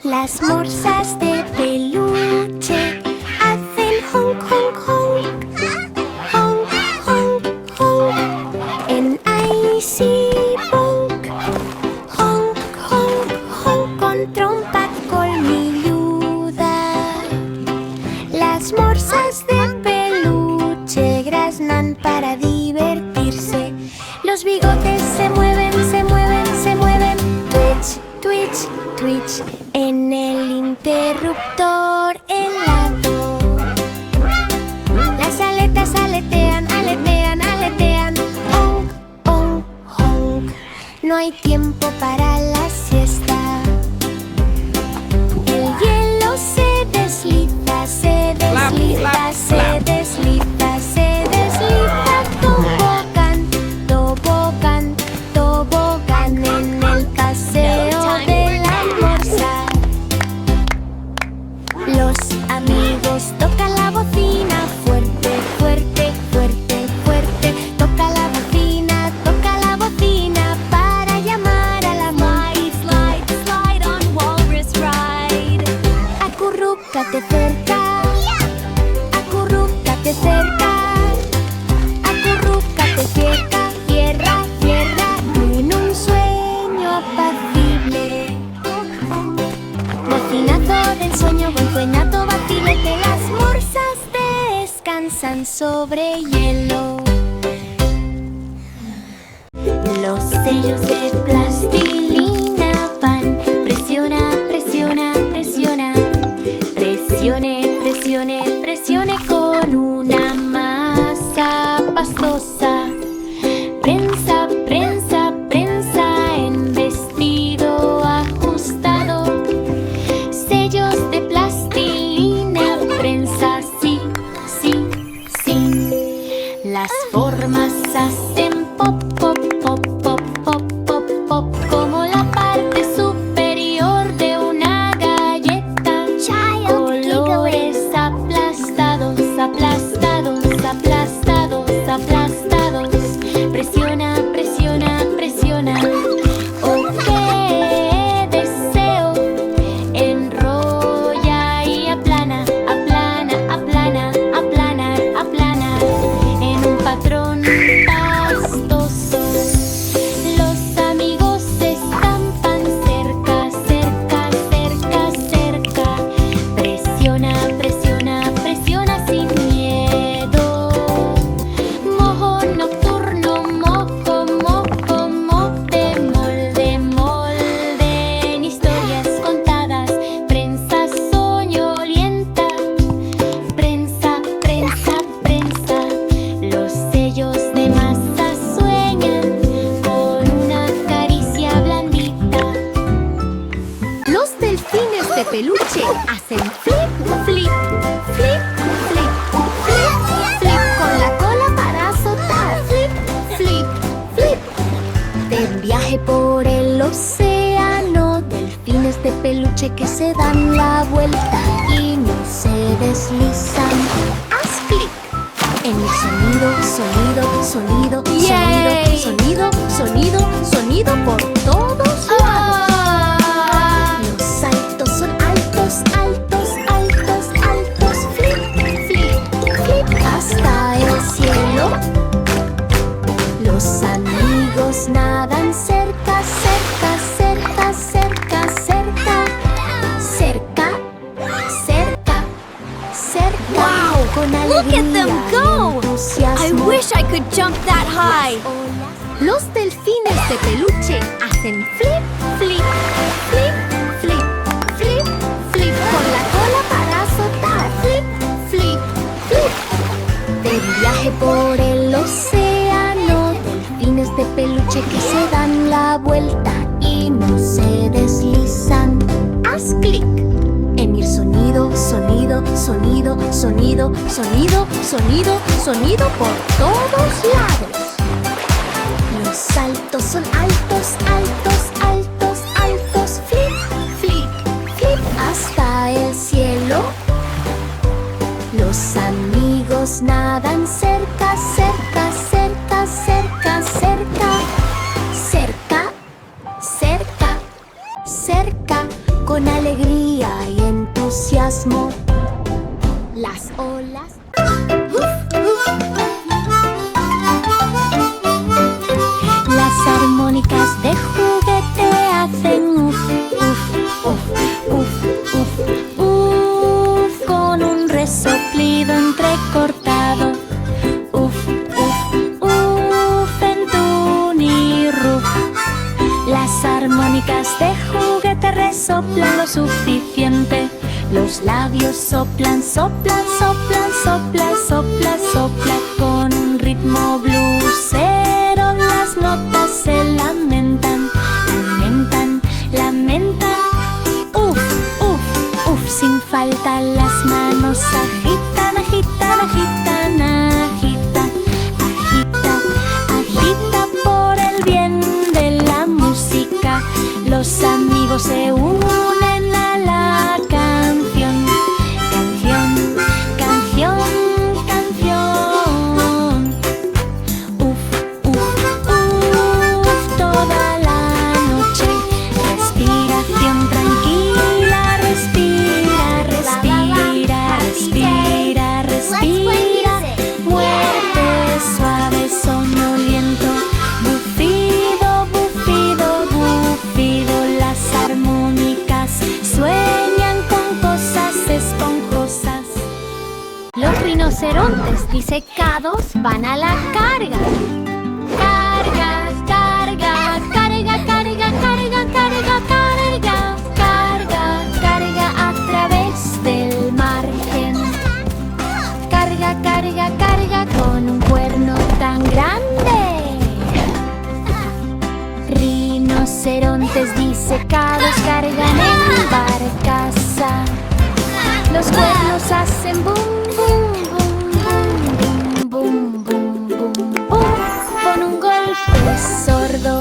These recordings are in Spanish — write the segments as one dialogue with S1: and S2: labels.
S1: Las morsas de peluche hacen honk, honk, honk. Honk, honk, honk. En Icy Bonk. Honk, honk, honk. Con trompa colmilluda. Las morsas de peluche graznan para divertirse. Los bigotes se mueven, se mueven, se mueven. Twitch, twitch, twitch. En el interruptor helado. Las aletas aletean, aletean, aletean. Honk, honk, honk. No hay tiempo para la siesta. El hielo se desliza, se desliza, se desliza, se desliza. Tobogán, tobogán, tobogán en el paseo de la morsa. Los amigos tocan la bocina fuerte, fuerte, fuerte, fuerte. Toca la bocina para llamar a la Slide, slide, slide on Walrus Ride. Acurrúcate cerca, acurrúcate cerca, acurrúcate cerca. Cierra, cierra en un sueño apacible. Bocinazo del sueño, bocinazo vacilete. Las morsas descansan sobre hielo. Los sellos de plastilina van. Presiona, presiona, presiona. Presione, presione, presione con una masa pastosa. Prensa, prensa, prensa en vestido ajustado. Sellos de plastilina, prensa, sí, sí, sí. Las formas hacen pop, pop, pop, pop, pop, pop, pop, como la parte superior de una galleta. Colores aplastados, aplastados, aplastados, aplastados. Presiona, presiona, presiona. Oh, qué deseo. Enrolla y aplana, aplana, aplana, aplana, aplana. En un patrón pastoso. Los amigos se estampan cerca, cerca, cerca, cerca. Presiona, presiona, presiona sin miedo. Mojo nocturno, mojo, mojo, molde, molde, molde. En historias contadas, prensa soñolienta. Prensa, prensa, prensa. Los sellos de masa sueñan con una caricia blandita. Los delfines de peluche hacen flip, flip, flip, flip, flip, flip. Con la cola para azotar. Flip, flip, flip. De viaje por el océano, delfines de peluche que se dan la vuelta y no se deslizan. Haz clic en el sonido, sonido, sonido,
S2: Yay.
S1: sonido, sonido, sonido, sonido por todos lados. Los saltos son altos, altos, altos, altos. Flip, flip, flip hasta el cielo. Los amigos nadan cerca, cerca, cerca, cerca, cerca, cerca, cerca, cerca.
S2: Wow!
S1: Con
S2: Look at
S1: alegría
S2: them
S1: y
S2: go! I
S1: entusiasmo.
S2: wish I could jump that high.
S1: Los delfines de peluche hacen flip, flip, flip, flip, flip, flip. Con la cola para azotar. Flip, flip, flip. De viaje por el océano, delfines de peluche que se dan la vuelta y no se deslizan. Haz clic en ir sonido, sonido, sonido, sonido, sonido, sonido, sonido por todos lados. Los saltos son altos, altos, altos, altos. Flip, flip, flip hasta el cielo. Los amigos nadan cerca, cerca, cerca, cerca, cerca, cerca, cerca, cerca. Con alegría alegría y entusiasmo. Las olas. Las armónicas de juguete hacen uf, uf, uf, uf, uf, uf, con un resoplido entrecortado. Uf, uf, uf, en tuniruf. Las armónicas de juguete resoplan lo suficiente. Los labios soplan, soplan, soplan, sopla, sopla, sopla. Con un ritmo blusero las notas se lamentan, lamentan, lamentan. Uf, uf, uf, sin falta las manos agitan, agitan, agitan, agitan, agita, agita por el bien de la música. Los amigos se unen a la canción, canción, canción, canción. Uf, uf, uf, toda la noche. Respiración tranquila, respira, respira, respira, respira. Muerte suave, soñoliento. Bufido, bufido, bufido. Las armónicas sueñan con cosas esponjosas. Los rinocerontes disecados van a la carga. Carga, carga, carga, carga, carga, carga, carga, carga, carga a través del margen. Carga, carga, carga con un cuerno tan grande. Rinocerontes disecados cargan en barcaza. Los cuernos hacen boom, boom, boom, boom, boom, boom, boom, boom, boom, con un golpe sordo.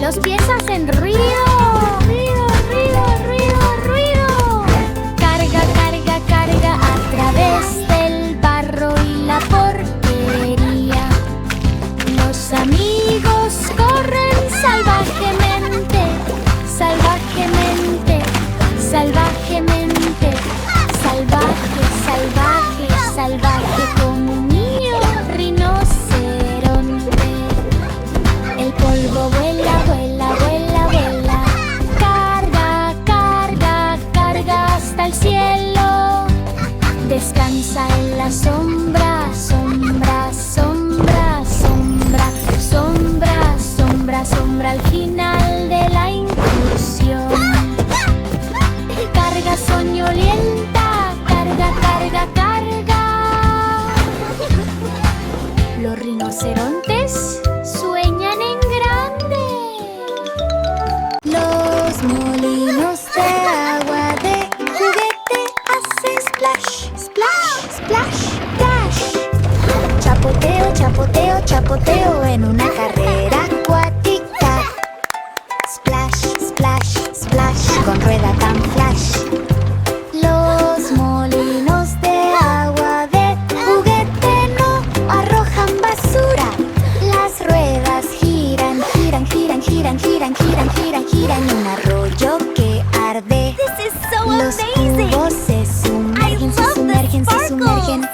S1: Los pies hacen ruido, ruido, ruido, ruido, ruido. Carga, carga, carga a través del barro y la porquería. Los amigos corren salvajemente, salvajemente, salvajemente, salvaje, salvaje, salvaje como un niño rinoceronte. El polvo vuela, vuela, vuela, vuela. Carga, carga, carga hasta el cielo. Descansa en la sombra, sombra, sombra, sombra, sombra, sombra, sombra al final de la incursión. Carga soñolienta, carga, carga, carga. Los rinocerontes sueñan en grande. Los molinos de agua de juguete hacen splash, splash, splash, dash. Chapoteo, chapoteo, chapoteo en una carrera acuática. Splash, splash, splash con rueda tan flash. Los molinos de agua de juguete no arrojan basura. Las ruedas giran, giran, giran, giran, giran, giran, giran, giran en un arroyo que arde.
S2: This is so
S1: Los
S2: amazing!
S1: cubos se sumergen, se sumergen, se sumergen.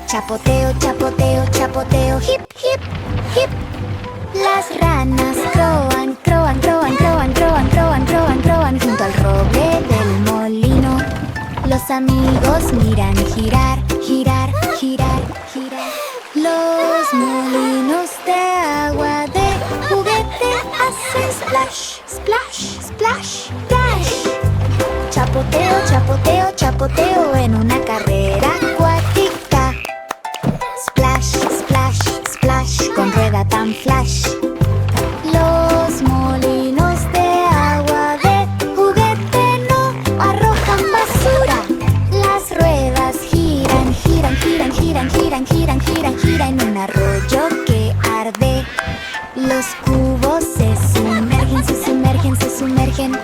S1: Chapoteo, chapoteo, chapoteo, hip, hip, hip. Las ranas croan, croan, croan, croan, croan, croan, croan, croan junto al roble del molino. Los amigos miran girar, girar, girar, girar. Los molinos de agua de juguete hacen splash, splash, splash, dash. Chapoteo, chapoteo, chapoteo en una carrera acuática. Splash, splash, splash con rueda tan flash. Los molinos de agua de juguete no arrojan basura. Las ruedas giran, giran, giran, giran, giran, giran, giran, giran en un arroyo que arde. Los cubos se sumergen, se sumergen, se sumergen.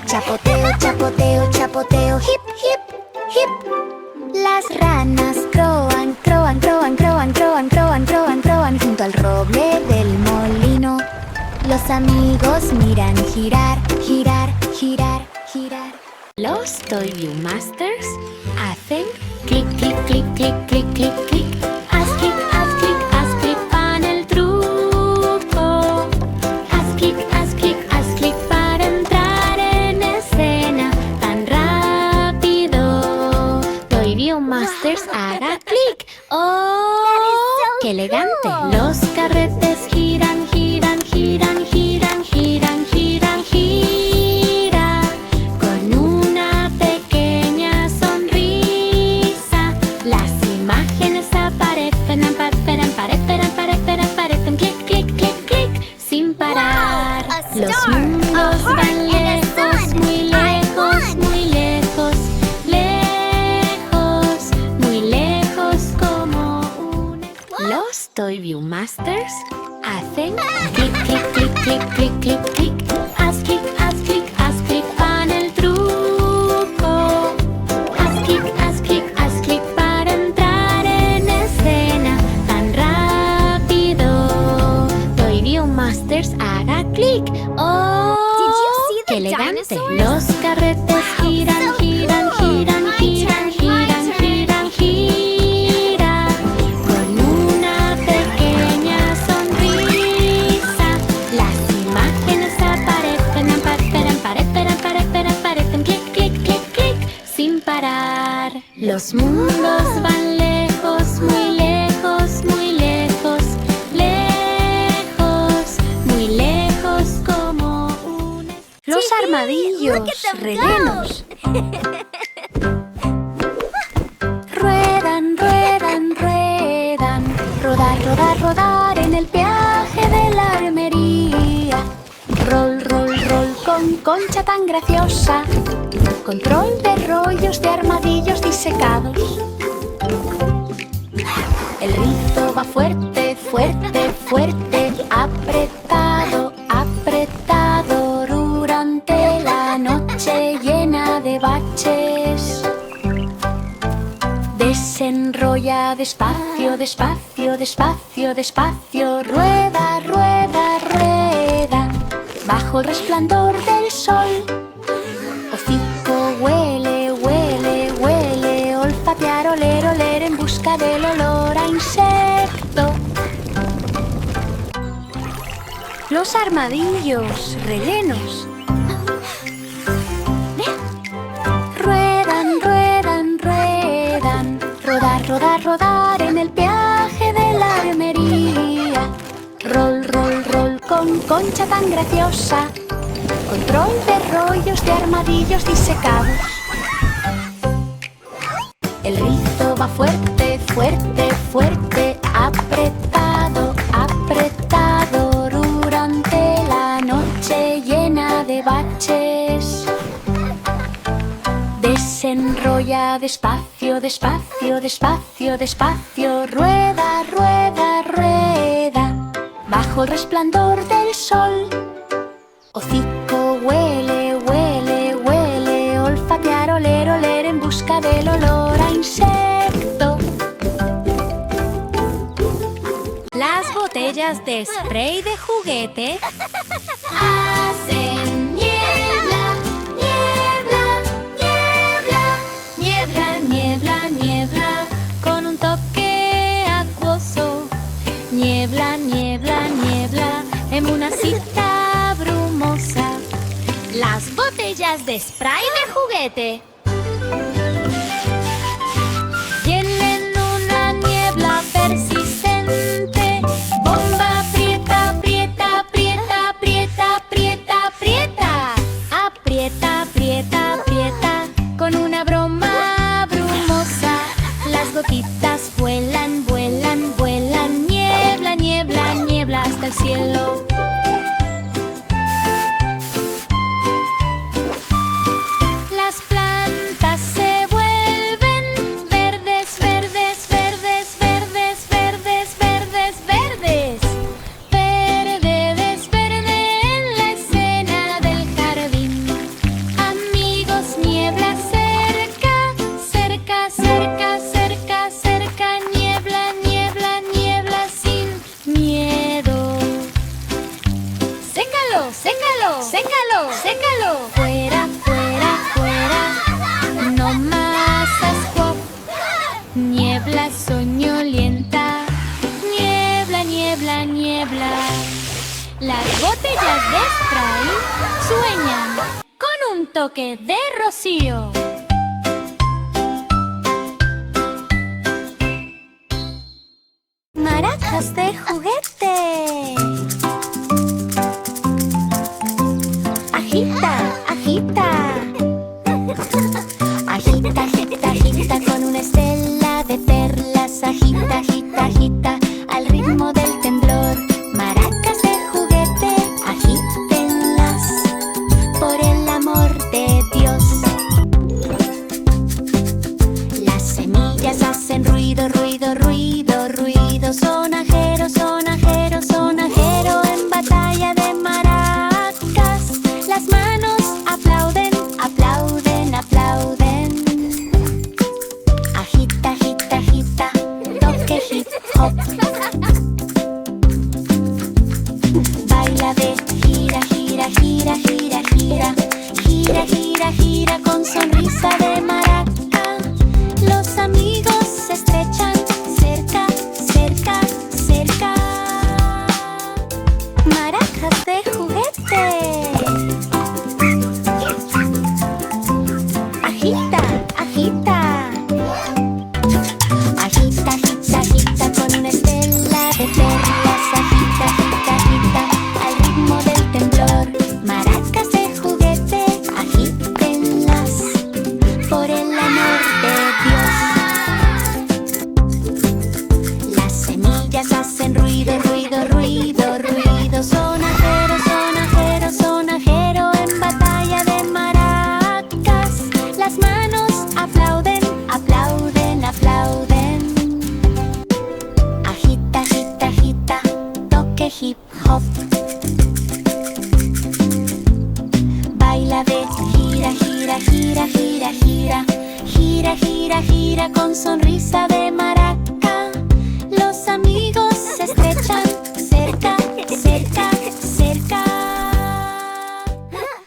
S1: Chapoteo, chapoteo, chapoteo, hip, hip, hip. Las ranas croan, croan, croan, croan, croan, croan, croan, croan junto al roble del molino. Los amigos miran girar, girar, girar, girar.
S2: Los Toy Viewmasters hacen clic, clic, clic, clic, clic, clic, clic. Haz clic, haz clic, haz clic para el truco. Haz clic para entrar en escena tan rápido. Toy Viewmasters haga clic. ¡Oh! ¡Qué elegante! Los carretes giran, giran, giran, giran, giran, giran, giran. Con una pequeña sonrisa, las imágenes aparecen, aparecen, clic, clic, clic, clic, sin parar. Los mundos van lejos, muy lejos, muy lejos, lejos, muy lejos como un... Los Toy Viewmasters hacen clic, clic, clic, clic, clic, clic, clic. Haz clic, haz clic, haz clic para el truco. Haz clic para entrar en escena tan rápido. Toy Viewmasters haga clic. ¡Oh! ¡Qué elegante! Los carretes giran, giran, giran, giran, giran, giran, giran. Con una pequeña sonrisa, las imágenes aparecen, aparecen, clic, clic, clic, clic, sin parar. Los mundos van lejos, muy lejos, muy lejos, lejos, muy lejos como un... Los armadillos rellenos ruedan, ruedan, ruedan. Rodar, rodar, rodar en el peaje de la armería. Roll, roll, roll con concha tan graciosa. Control de rollos de armadillos disecados. El rizo va fuerte, fuerte, fuerte. Apretado, apretado. Durante la noche llena de baches. Desenrolla despacio, despacio, despacio, despacio. Rueda, rueda, rueda. Bajo el resplandor del sol. Hocico huele, huele, huele. Olfatear, oler, oler en busca del olor a insecto. Los armadillos rellenos ruedan, ruedan, ruedan. Rodar, rodar, rodar en el peaje de la armería. Roll, roll, roll con concha tan graciosa. Control de rollos de armadillos disecados. El rizo va fuerte, fuerte, fuerte. Apretado, apretado. Durante la noche llena de baches. Desenrolla despacio, despacio, despacio, despacio. Rueda, rueda, rueda. Bajo el resplandor del sol. Hocico huele, huele, huele. Olfatear, oler, oler en busca del olor a insecto. Las botellas de spray de juguete hacen niebla, niebla, niebla, niebla, niebla, niebla, con un toque acuoso. Niebla, niebla, niebla, en una cita brumosa. Las botellas de spray de juguete tienen una niebla persistente. Bomba aprieta, aprieta, aprieta, aprieta, aprieta, aprieta. Aprieta, aprieta, aprieta, con una broma brumosa. Las gotitas vuelan, vuelan, vuelan. Niebla, niebla, niebla hasta el cielo. Las plantas toque de rocío.
S1: Maracas de juguete. Agita, agita. Agita, agita, agita con una estela de perlas. Agita, agita, agita al ritmo del temblor. Maracas de juguete, agítenlas por el amor de Dios. Las semillas hacen ruido, ruido, ruido, ruido. Sonajero, sonajero, sonajero en batalla de maracas. Las manos aplauden, aplauden, aplauden. Agita, agita, agita, toque hip hop. Baila de gira, gira, gira, gira, gira. Gira, gira, gira con sonrisa de maraca. Los amigos se estrechan cerca, cerca, cerca. Maracas de juguete. Agita, agita. Agita, agita, agita con una estela de perlas. Agita, agita, agita al ritmo del temblor. Maracas de juguete, agítenlas por el amor de Dios. Las semillas hacen ruido, ruido, ruido, ruido. Sonajero, sonajero, sonajero en batalla de maracas. Las manos aplauden, aplauden, aplauden. Agita, agita, agita, toque hip hop. Baila de gira, gira, gira, gira, gira. Gira, gira, gira con sonrisa de maraca. Los amigos se estrechan cerca, cerca, cerca.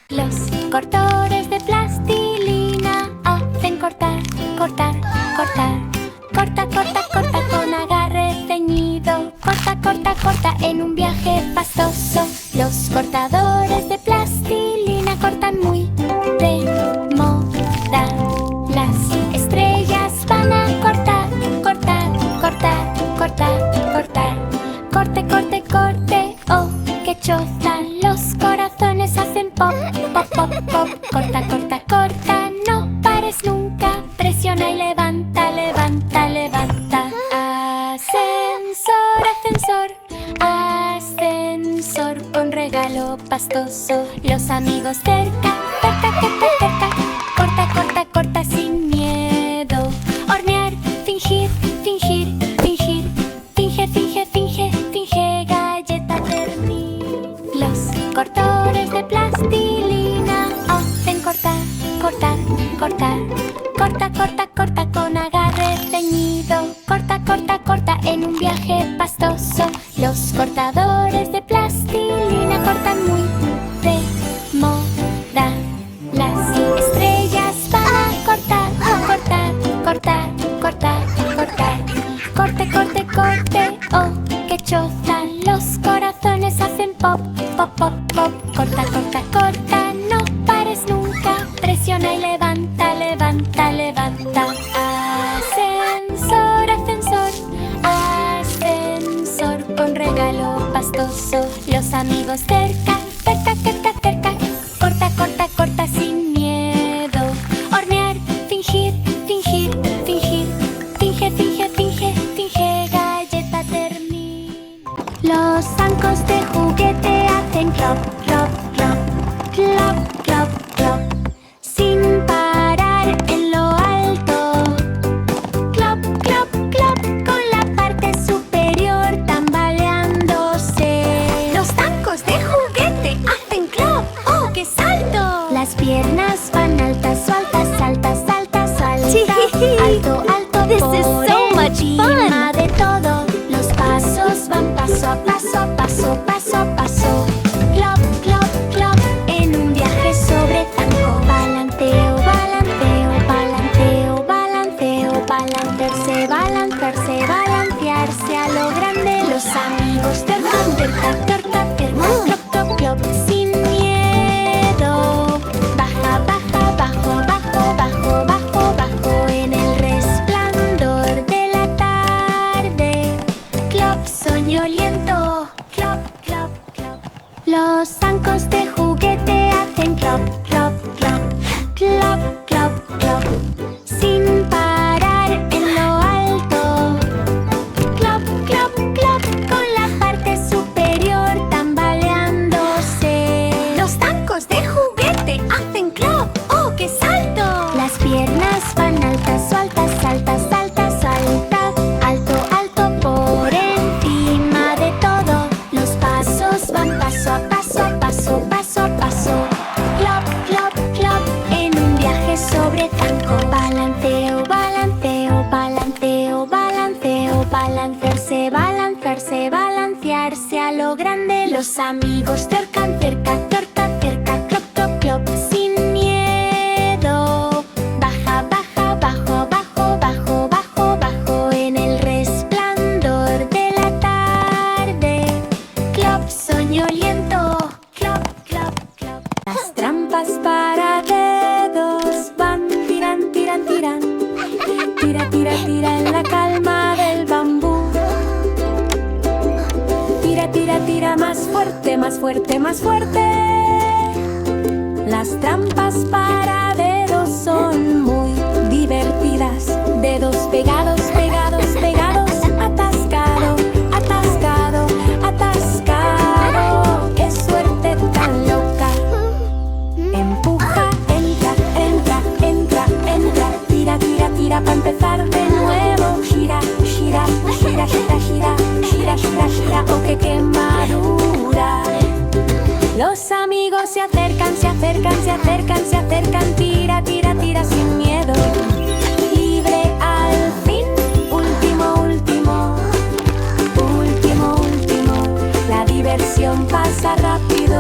S1: Los cortadores de plastilina hacen cortar, cortar, cortar. Corta, corta, corta con agarre ceñido. Corta, corta, corta en un viaje pastoso. Los cortadores de plastilina cortan muy de moda. Las estrellas van a cortar, cortar, cortar, cortar, cortar. Corte, corte, corte, oh, qué choza. Los corazones hacen pop, pop, pop, pop. Corta, corta, corta, no pares nunca. Presiona y levanta, levanta, levanta. Ascensor, ascensor, ascensor con regalo pastoso. Los amigos cerca, cerca, cerca, cerca. Corta, corta, corta sin miedo. Hornear, fingir, fingir, fingir. Finge, finge, finge, finge galleta ternil. Los cortadores de plastilina hacen cortar, cortar, cortar. Corta, corta, corta con agarre ceñido. Corta, corta, corta en un viaje pastoso. Los cortadores de plastilina cortan muy de moda. Las estrellas van a cortar, cortar, cortar, cortar, cortar. Corte, corte, corte, oh, qué choza. Los corazones hacen pop, pop, pop, pop. Corta, corta, corta, no pares nunca. Presiona y levanta, levanta, levanta. Ascensor, ascensor, ascensor con regalo pastoso. Los amigos cerca, cerca, cerca, cerca. Corta, corta, corta sin miedo. Hornear, fingir, fingir, fingir. Finge, finge, finge, finge galleta ternil. Los zancos de juguete hacen clop, clop, clop. Clop, clop, clop. Sin parar en lo alto. Clop, clop, clop con la parte superior tambaleándose. Los zancos de juguete hacen clop, ¡oh, qué salto! Las piernas van altas o altas, altas, altas, altas. Alto, alto,
S3: This is so
S1: por
S3: much
S1: encima
S3: fun.
S1: de todo. Los pasos van paso a paso, paso, paso a paso. Clop, clop, clop en un viaje sobre tanco. Balanceo, balanceo, balanceo, balanceo. Balancearse, balancearse, balancearse a lo grande. Los amigos cerca, cerca, cerca, cerca. Clop, clop, clop sin miedo. Baja, baja. zanco. Balanceo, balanceo, balanceo, balanceo, balancearse, balancearse, balancearse a lo grande. Los amigos cercan, cerca, cerca, cerca, clop, clop, clop, sin miedo. Baja, baja, bajo, bajo, bajo, bajo, bajo en el resplandor de la tarde. Clop, soñoliento, clop, clop, clop. Las trampas para dedos van, tiran, tiran, tiran. Tira, tira, tira en la calma del bambú. Tira, tira, tira más fuerte, más fuerte, más fuerte. Las trampas para dedos son muy divertidas. Dedos pegados, pegados, pegados. Atascado, atascado, atascado. ¡Qué suerte tan loca! Empuja, entra, entra, entra, entra. Tira, tira, tira para empezar de nuevo. Gira, gira, gira, gira, gira. Gira, gira, gira, oh qué quemadura. Los amigos se acercan, se acercan, se acercan, se acercan. Tira, tira, tira sin miedo. Libre al fin. Último, último. Último, último. La diversión pasa rápido.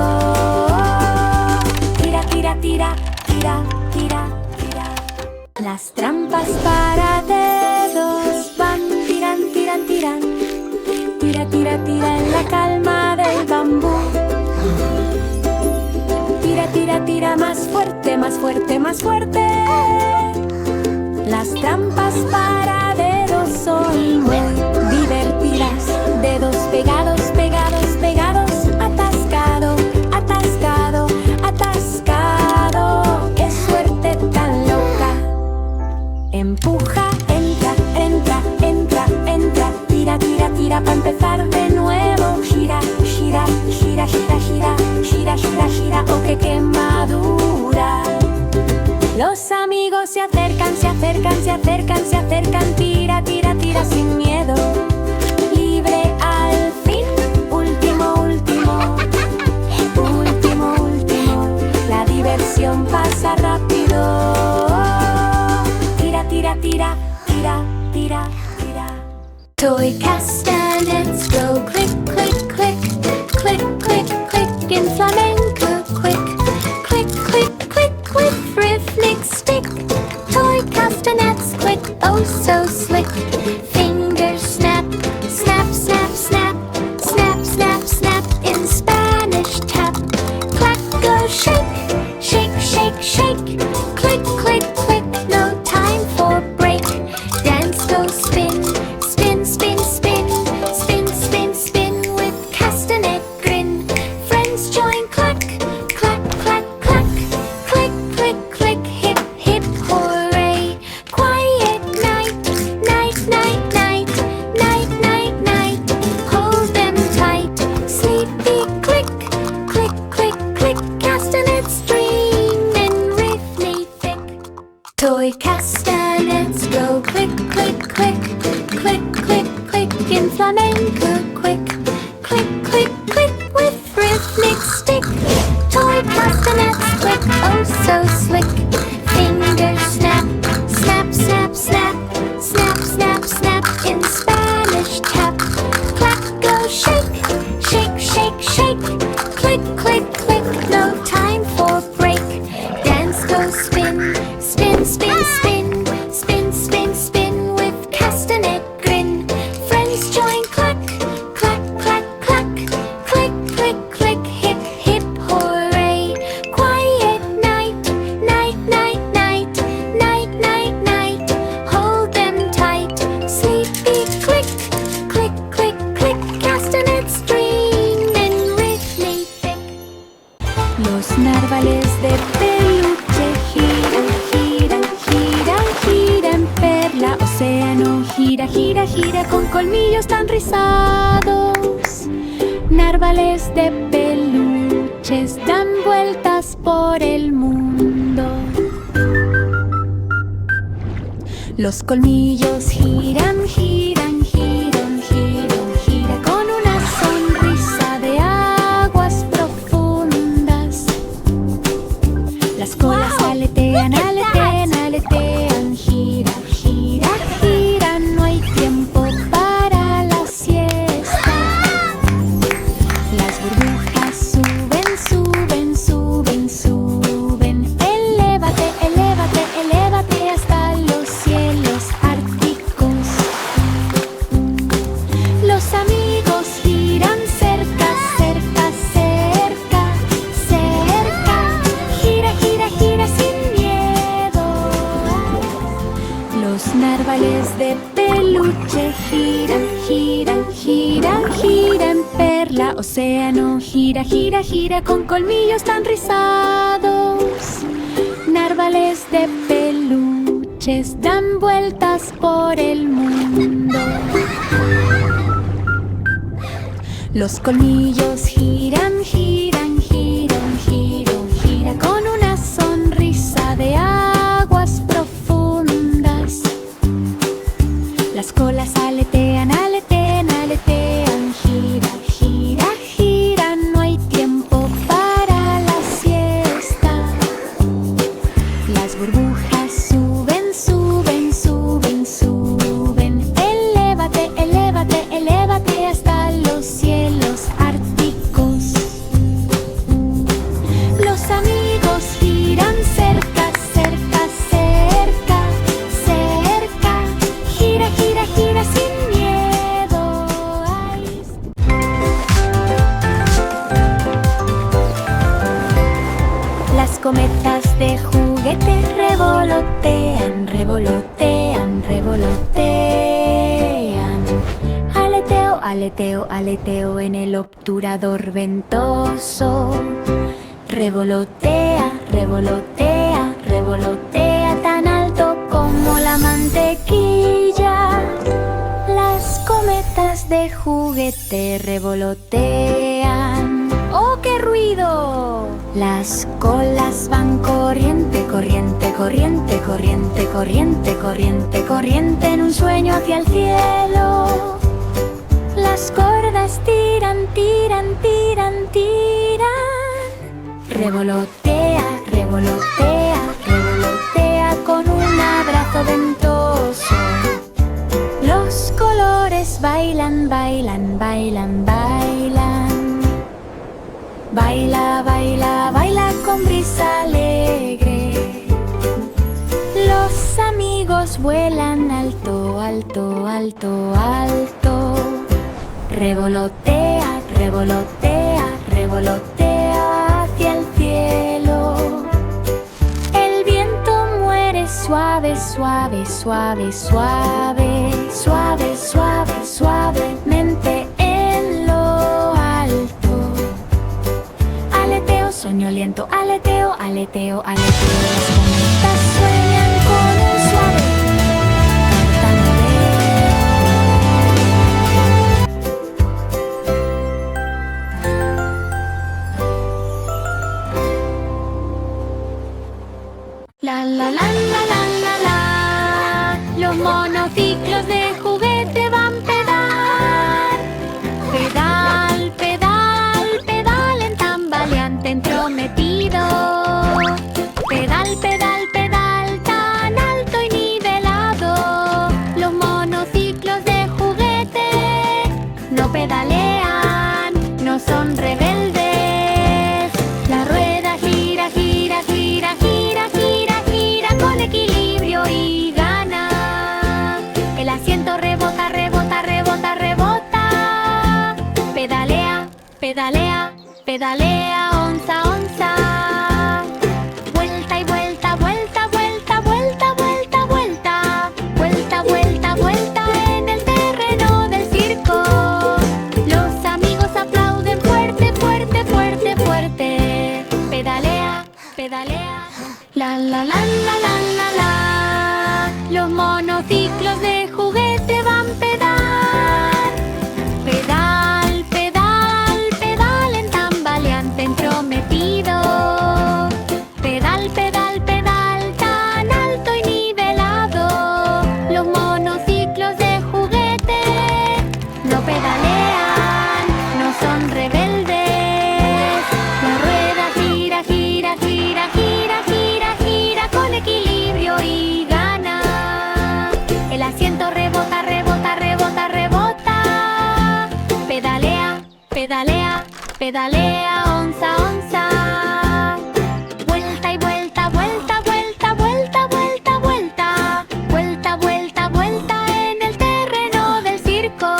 S1: Tira, tira, tira, tira, tira, tira. Las trampas para dedos van, tiran, tiran, tiran. Tira, tira, tira en la calma del bambú. Tira, tira, tira más fuerte, más fuerte, más fuerte. Las trampas para dedos son muy divertidas. Dedos pegados, pegados, pegados. Atascado, atascado, atascado. ¡Qué suerte tan loca! Empuja, entra, entra, entra, entra. Tira, tira, tira para empezar de nuevo. Gira, gira, gira, gira, gira. Gira, gira, gira, oh qué quemadura. Los amigos se acercan, se acercan, se acercan, se acercan. Tira, tira, tira sin miedo. Libre al fin. Último, último. Último, último. La diversión pasa rápido. Tira, tira, tira, tira, tira, tira. Toy castanets go click, click, click. Click, click, click in flamenco. Quick, click, click, click with rhythmic stick. Toy castanets click, oh so slick. Fingers snap, snap, snap, snap. Snap, snap, snap in Spanish tap. Clack, go shake, shake, shake, shake. Click, click, click, no time for break. Dance, go spin, spin, spin, spin. Spin, spin, spin with castanet grin. Friends join clack, clack, clack, clack. Click, click, click, hip, hip, hooray. Quiet night, night, night, night. Night, night, night. Hold them tight. Sleepy click, click, click, click. Castanets dream in rhythmic. Toy castanets go click, click, click. Click, click, click in flamenco. Quick, click, click, click with rhythmic stick. Toy castanets click, oh so slick. Fingers snap, snap, snap, snap. Snap, snap, snap in Spanish tap. Clack, go shake, shake, shake, shake. Click, click, click, no time for break. Dance, go spin, spin, spin, spin. Spin, spin, spin with castanet grin. Friends join clack, clack, clack, clack. Click, click, click, hip, hip, hooray. Quiet night, night, night, night. Night, night, night. Hold them tight. Sleepy click, click, click, click. Castanets dream in rhythmic. Los narvales de peluche giran, giran, giran, giran. Perla, océano, gira, gira, gira con colmillos tan rizados. Narvales de peluches dan vueltas por el mundo. Los colmillos giran, giran, giran, giran, giran con una sonrisa de aguas profundas. Las colas salen
S2: aletean, aletean, aletean. Gira, gira, gira, no hay tiempo para la siesta. Las burbujas suben, suben, suben, suben. Elévate, elévate, elévate hasta los cielos árticos. Los amigos giran cerca, cerca, cerca, cerca. Gira, gira, gira sin miedo. Los narvales de peluche giran, giran, giran, giran. Perla, océano, gira, gira, gira con colmillos tan rizados. Narvales de peluches dan vueltas por el mundo. Los colmillos giran, giran, giran, giran, giran con una sonrisa de aguas profundas. Las colas aletean, aletean, aletean. Gira, gira, gira, no hay tiempo para la siesta. Las burbujas suben, suben, suben, suben. Elévate, elévate, elévate hasta los cielos árticos. Los amigos giran cerca, cerca, cerca, cerca. Gira, gira, gira sin miedo. Ay. Las cometas de juguete revolotean, revolotean, revolotean. Aleteo, aleteo, aleteo en el obturador ventoso. Revolotea, revolotea, revolotea tan alto como la mantequilla. Las cometas de juguete revolotean. ¡Oh, qué ruido! Las colas van corriente, corriente, corriente, corriente, corriente, corriente, corriente en un sueño hacia el cielo. Las cuerdas tiran, tiran, tiran, tiran. Revolotea, revolotea, revolotea con un abrazo ventoso. Los colores bailan, bailan, bailan, bailan. Baila, baila, baila con brisa alegre. Los amigos vuelan alto, alto, alto, alto. Revolotea, revolotea, revolotea hacia el cielo. El viento muere suave, suave, suave, suave, suave, suave, suavemente en lo alto. Aleteo, soñoliento, aleteo, aleteo, aleteo. Las cometas sueñan con un suave tartamudeo. La la la la la la la. Los monociclos de juguete van pedal. Pedal, pedal, pedal en tambaleante entrometido. Pedal, pedal, pedal tan alto y nivelado. Los monociclos de juguete no pedalean, no son rebeldes. La rueda gira, gira, gira, gira, gira, gira con equilibrio y gana. El asiento rebota, rebota, rebota, rebota. Pedalea, pedalea, pedalea, onza, onza. Vuelta y vuelta, vuelta, vuelta, vuelta, vuelta, vuelta. Vuelta, vuelta, vuelta en el terreno del circo. Los amigos aplauden fuerte, fuerte, fuerte, fuerte. Pedalea, pedalea. La la la la la la la. Los monociclos de juguete van pedal. Pedal, pedal, pedal en tambaleante entrometido. Pedal, pedal, pedal tan alto y nivelado. Los monociclos de juguete no pedalean, no son rebeldes. La rueda gira, gira, gira, gira, gira, gira
S1: Pedalea, pedalea, onza, onza. Vuelta y vuelta, vuelta, vuelta, vuelta, vuelta, vuelta. Vuelta, vuelta, vuelta en el terreno del circo.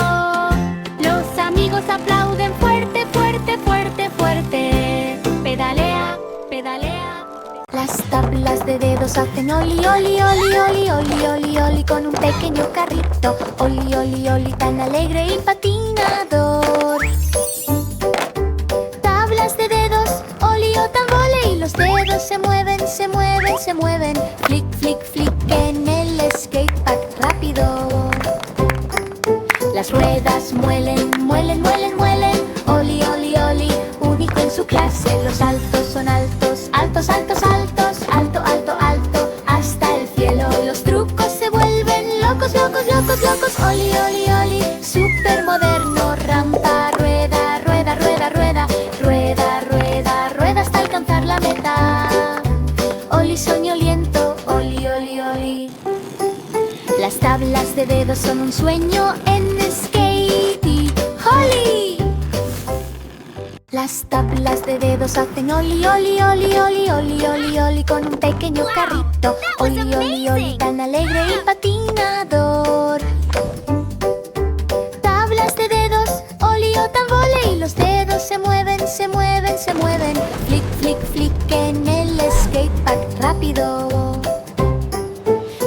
S1: Los amigos aplauden fuerte, fuerte, fuerte, fuerte. Pedalea, pedalea. Las tablas de dedos hacen oli, oli, oli, oli, oli, oli, oli con un pequeño carrito. Oli, oli, oli, tan alegre y patinador. Tablas de dedos, oli o tambole, y los dedos se mueven, se mueven, se mueven. Flick, flick, flick en el skatepark rápido. Las ruedas muelen, muelen, muelen, muelen. Oli, oli, oli, único en su clase. Los saltos son altos, altos, altos, altos. Alto, alto, alto, hasta el cielo. Los trucos se vuelven locos, locos, locos, locos. Oli, oli, oli, súper moderno. Rampa, rueda, rueda, rueda, rueda. Rueda, rueda, rueda hasta alcanzar la meta. Oli, soñoliento, oli, oli, oli. Las tablas de dedos son un sueño en skate. ¡Holly! Las tablas de dedos hacen oli, oli, oli, oli, oli, oli, oli con un pequeño carrito. Oli, oli, oli, tan alegre y patinador. Tablas de dedos, oli o tambole, y los dedos se mueven, se mueven, se mueven. Flick, flick, flick en el skatepark rápido.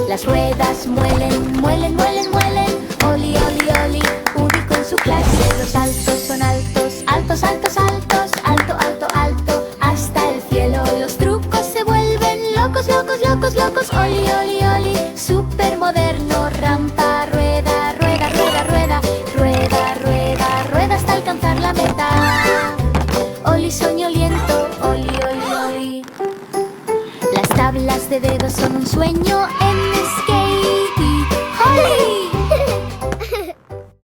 S1: Las ruedas muelen, muelen, muelen, muelen. Oli, oli, oli, único en su clase. Los saltos son altos, altos, altos, altos. Alto, alto, alto, hasta el cielo. Los trucos se vuelven locos, locos, locos, locos. Oli, oli, oli, súper moderno. Rampa, rueda, rueda, rueda, rueda. Rueda, rueda, rueda hasta alcanzar la meta. Oli, soñoliento, oli, oli, oli. Las tablas de dedos son un sueño en skate. ¡Holly!